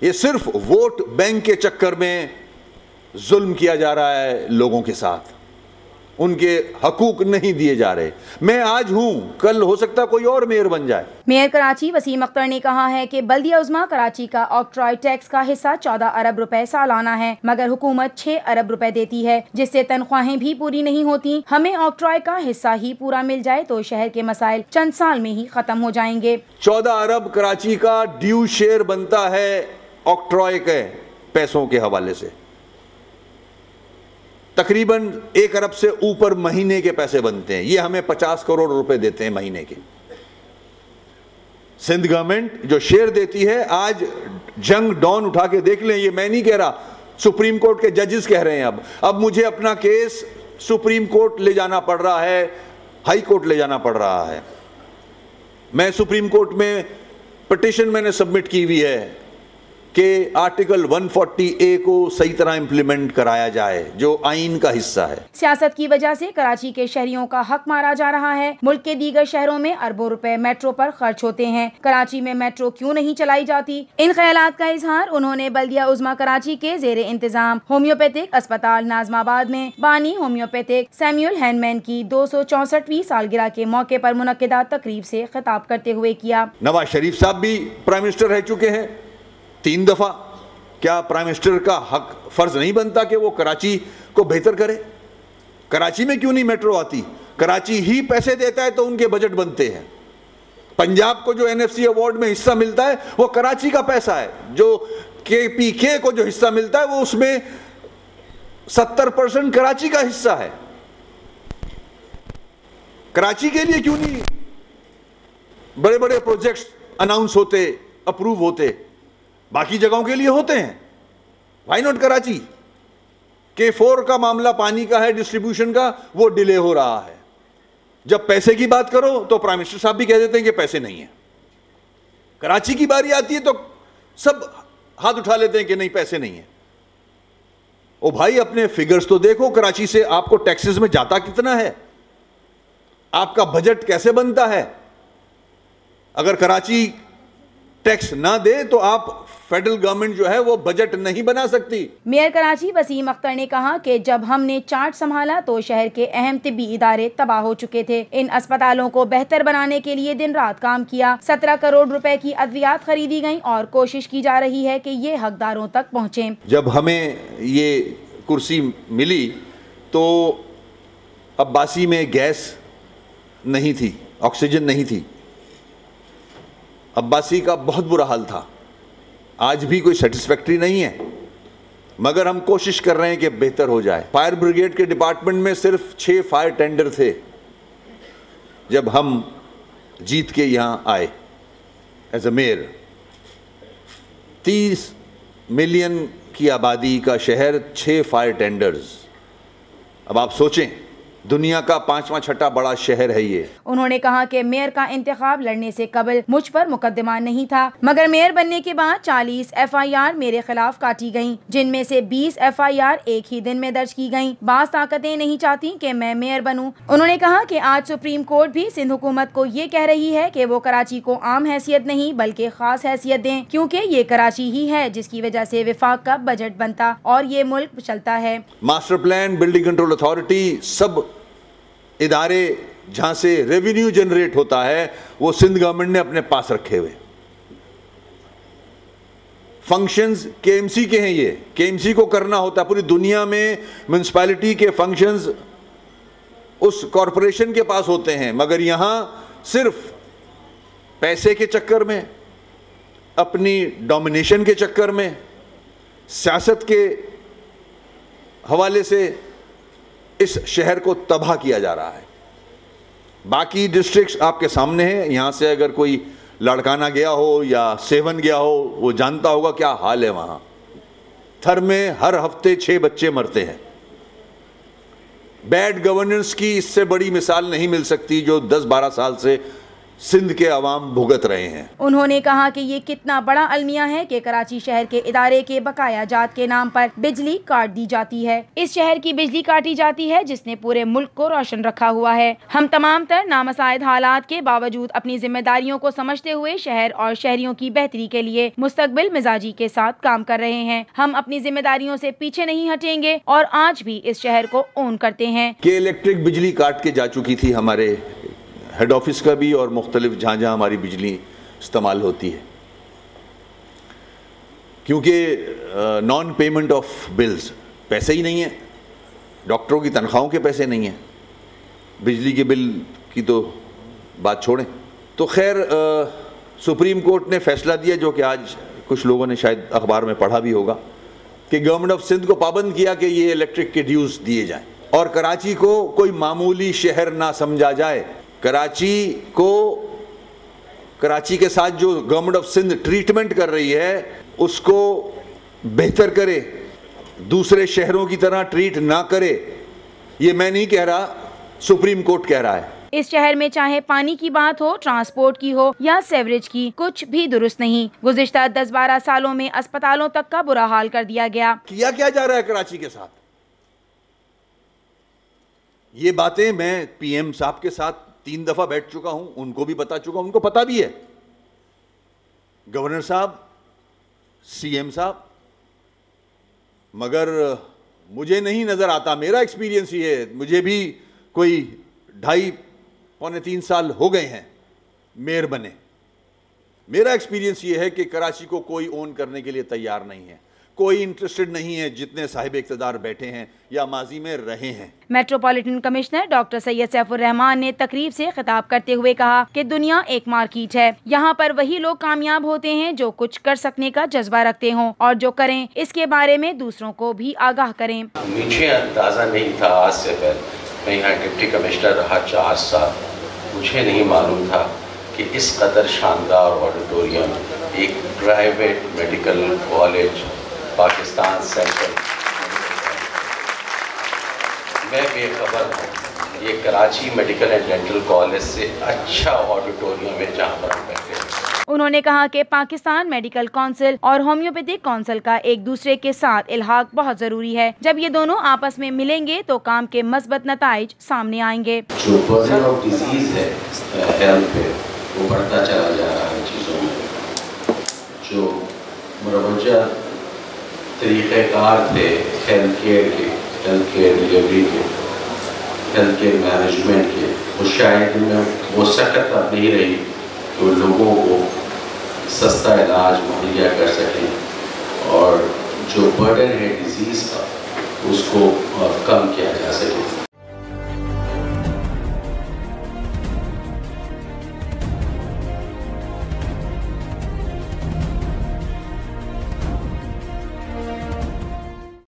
ये सिर्फ vote bank के चक्कर में जुल्म किया जा रहा है लोगों के साथ, उनके हकूक नहीं दिए जा रहे। मैं आज हूं, कल हो सकता कोई और मेयर बन जाए। मेयर कराची वसीम अख्तर ने कहा है कि बल्दिया उज़्मा कराची का ऑक्ट्रॉय टैक्स का हिस्सा 14 अरब रुपए सालाना है, मगर हुकूमत 6 अरब रुपए देती है, जिससे तनख्वाहें भी पूरी नहीं होती। हमें ऑक्ट्रॉय का हिस्सा ही पूरा मिल जाए तो शहर के मसाइल चंद साल में ही खत्म हो जाएंगे। 14 अरब कराची का ड्यू शेयर बनता है ऑक्ट्रॉय के पैसों के हवाले से। तकरीबन 1 अरब से ऊपर महीने के पैसे बनते हैं। ये हमें 50 करोड़ रुपए देते हैं महीने के। सिंध गवर्नमेंट जो शेयर देती है, आज जंग डॉन उठा के देख लें, ये मैं नहीं कह रहा, सुप्रीम कोर्ट के जजेस कह रहे हैं। अब मुझे अपना केस सुप्रीम कोर्ट ले जाना पड़ रहा है, हाई कोर्ट ले जाना पड़ रहा है। मैं सुप्रीम कोर्ट में पिटीशन मैंने सबमिट की हुई है कि आर्टिकल 140A को सही तरह इंप्लीमेंट कराया जाए, जो आइन का हिस्सा है। सियासत की वजह से कराची के शहरियों का हक मारा जा रहा है। मुल्क के दीगर शहरों में अरबों रुपए मेट्रो पर खर्च होते हैं, कराची में मेट्रो क्यों नहीं चलाई जाती? इन ख्यालात का इजहार उन्होंने बल्दिया उज़्मा कराची के जेर इंतजाम होम्योपैथिक अस्पताल नाजमाबाद में बानी होम्योपैथिक सैमुअल हैनमैन की 264वीं सालगिरह के मौके पर मुनक्किदा तकरीब से खिताब करते हुए किया। नवाज शरीफ साहब भी प्राइम मिनिस्टर रह चुके हैं 3 दफा। क्या प्राइम मिनिस्टर का हक फर्ज नहीं बनता कि वो कराची को बेहतर करे? कराची में क्यों नहीं मेट्रो आती? कराची ही पैसे देता है तो उनके बजट बनते हैं। पंजाब को जो NFC अवार्ड में हिस्सा मिलता है वो कराची का पैसा है। जो KPK को जो हिस्सा मिलता है वो उसमें 70% कराची का हिस्सा है। कराची के लिए क्यों नहीं बड़े बड़े प्रोजेक्ट्स अनाउंस होते, अप्रूव होते? बाकी जगहों के लिए होते हैं, व्हाई नॉट कराची? K4 का मामला पानी का है, डिस्ट्रीब्यूशन का, वो डिले हो रहा है। जब पैसे की बात करो तो प्राइम मिनिस्टर साहब भी कह देते हैं कि पैसे नहीं है। कराची की बारी आती है तो सब हाथ उठा लेते हैं कि नहीं, पैसे नहीं है। ओ भाई, अपने फिगर्स तो देखो। कराची से आपको टैक्सेस में जाता कितना है? आपका बजट कैसे बनता है? अगर कराची टैक्स ना दे तो आप फेडरल गवर्नमेंट जो है वो बजट नहीं बना सकती। मेयर कराची वसीम अख्तर ने कहा कि जब हमने चार्ज संभाला तो शहर के अहम तिब्बी इदारे तबाह हो चुके थे। इन अस्पतालों को बेहतर बनाने के लिए दिन रात काम किया। 17 करोड़ रुपए की अद्वियात खरीदी गई और कोशिश की जा रही है कि ये हकदारों तक पहुँचे। जब हमें ये कुर्सी मिली तो अब्बासी में गैस नहीं थी, ऑक्सीजन नहीं थी। अब्बासी का बहुत बुरा हाल था। आज भी कोई सेटिस्फैक्ट्री नहीं है, मगर हम कोशिश कर रहे हैं कि बेहतर हो जाए। फायर ब्रिगेड के डिपार्टमेंट में सिर्फ 6 फायर टेंडर थे जब हम जीत के यहाँ आए एज अ मेयर। 30 मिलियन की आबादी का शहर, 6 फायर टेंडर्स। अब आप सोचें, दुनिया का 5वां 6ठा बड़ा शहर है ये। उन्होंने कहा कि मेयर का इंतखाब लड़ने से कबल मुझ पर मुकदमा नहीं था, मगर मेयर बनने के बाद 40 FIR मेरे खिलाफ काटी गयी, जिनमें से 20 FIR एक ही दिन में दर्ज की गयी। बास ताकतें नहीं चाहती कि मैं मेयर बनूं। उन्होंने कहा कि आज सुप्रीम कोर्ट भी सिंध हुकूमत को ये कह रही है कि वो कराची को आम हैसियत नहीं बल्कि खास हैसियत दें, क्योंकि ये कराची ही है जिसकी वजह से विफाक का बजट बनता और ये मुल्क चलता है। Master plan, building control authority, सब इदारे जहां से रेवेन्यू जनरेट होता है वो सिंध गवर्नमेंट ने अपने पास रखे हुए। फंक्शंस KMC के हैं, ये KMC को करना होता है। पूरी दुनिया में म्यूनिसिपैलिटी के फंक्शंस उस कॉरपोरेशन के पास होते हैं, मगर यहां सिर्फ पैसे के चक्कर में, अपनी डोमिनेशन के चक्कर में, सियासत के हवाले से इस शहर को तबाह किया जा रहा है। बाकी डिस्ट्रिक्ट्स आपके सामने हैं। यहां से अगर कोई लड़काना गया हो या सेवन गया हो, वो जानता होगा क्या हाल है वहां। थर में हर हफ्ते 6 बच्चे मरते हैं। बैड गवर्नेंस की इससे बड़ी मिसाल नहीं मिल सकती जो 10-12 साल से सिंध के अवाम भुगत रहे हैं। उन्होंने कहा कि ये कितना बड़ा अलमिया है कि कराची शहर के इदारे के बकाया जात के नाम पर बिजली काट दी जाती है। इस शहर की बिजली काटी जाती है जिसने पूरे मुल्क को रोशन रखा हुआ है। हम तमाम तर नामसाइद हालात के बावजूद अपनी जिम्मेदारियों को समझते हुए शहर और शहरियों की बेहतरी के लिए मुस्तकबिल मिजाजी के साथ काम कर रहे हैं। हम अपनी जिम्मेदारियों से पीछे नहीं हटेंगे और आज भी इस शहर को ओन करते हैं। कि इलेक्ट्रिक बिजली काट के जा चुकी थी हमारे हेड ऑफिस का भी और मुख्तलिफ जहाँ जहाँ हमारी बिजली इस्तेमाल होती है, क्योंकि नॉन पेमेंट ऑफ बिल्स, पैसे ही नहीं है, डॉक्टरों की तनख्वाहों के पैसे नहीं हैं, बिजली के बिल की तो बात छोड़ें। तो खैर सुप्रीम कोर्ट ने फैसला दिया, जो कि आज कुछ लोगों ने शायद अखबार में पढ़ा भी होगा, कि गवर्नमेंट ऑफ सिंध को पाबंद किया कि ये इलेक्ट्रिक के ड्यूज़ दिए जाएं और कराची को कोई मामूली शहर ना समझा जाए। कराची के साथ जो गवर्नमेंट ऑफ सिंध ट्रीटमेंट कर रही है उसको बेहतर करे, दूसरे शहरों की तरह ट्रीट ना करे। ये मैं नहीं कह रहा, सुप्रीम कोर्ट कह रहा है। इस शहर में चाहे पानी की बात हो, ट्रांसपोर्ट की हो या सेवरेज की, कुछ भी दुरुस्त नहीं। गुज़िश्ता 10-12 सालों में अस्पतालों तक का बुरा हाल कर दिया गया। किया क्या जा रहा है कराची के साथ? ये बातें मैं पीएम साहब के साथ 3 दफा बैठ चुका हूं, उनको भी बता चुका हूं, उनको पता भी है, गवर्नर साहब, सीएम साहब, मगर मुझे नहीं नजर आता। मेरा एक्सपीरियंस ये है, मुझे भी कोई 2.5-3 साल हो गए हैं मेयर बने। मेरा एक्सपीरियंस ये है कि कराची को कोई ओन करने के लिए तैयार नहीं है, कोई इंटरेस्टेड नहीं है, जितने साहिब इख्तिदार बैठे हैं या माजी में रहे हैं। Metropolitan commissioner doctor Syed Saifur Rahman ने तकरीब से खिताब करते हुए कहा कि दुनिया एक मार्केट है, यहाँ पर वही लोग कामयाब होते हैं जो कुछ कर सकने का जज्बा रखते हों और जो करें इसके बारे में दूसरों को भी आगाह करें। मुझे अंदाजा नहीं था, आज से पहले मैं यहाँ डिप्टी कमिश्नर रहा 4 साल, मुझे नहीं मालूम था कि इस कदर शानदार ऑडिटोरियम एक private medical college Pakistan central, मैं बेखबर हूँ, ये Karachi medical and dental college से अच्छा ऑडिटोरियम है जहाँ पर हम बैठे हैं। उन्होंने कहा कि पाकिस्तान मेडिकल काउंसिल और होम्योपैथिक काउंसिल का एक दूसरे के साथ इल्हाक बहुत जरूरी है। जब ये दोनों आपस में मिलेंगे तो काम के मस्बत नताइज सामने आएंगे। जो बर्डन ऑफ डिजीज है हेल्थ पे, वो बढ़ता चला जा रहा है चीज़ों में। जो मुरवजा तरीक़ेकार थे हेल्थ केयर के, हेल्थ केयर डिलीवरी के, हेल्थ केयर मैनेजमेंट के, वो शायद में वो सकत अब नहीं रही तो लोगों को सस्ता इलाज मुहैया कर सकें और जो बर्डन है डिजीज़ का उसको कम किया जा सके।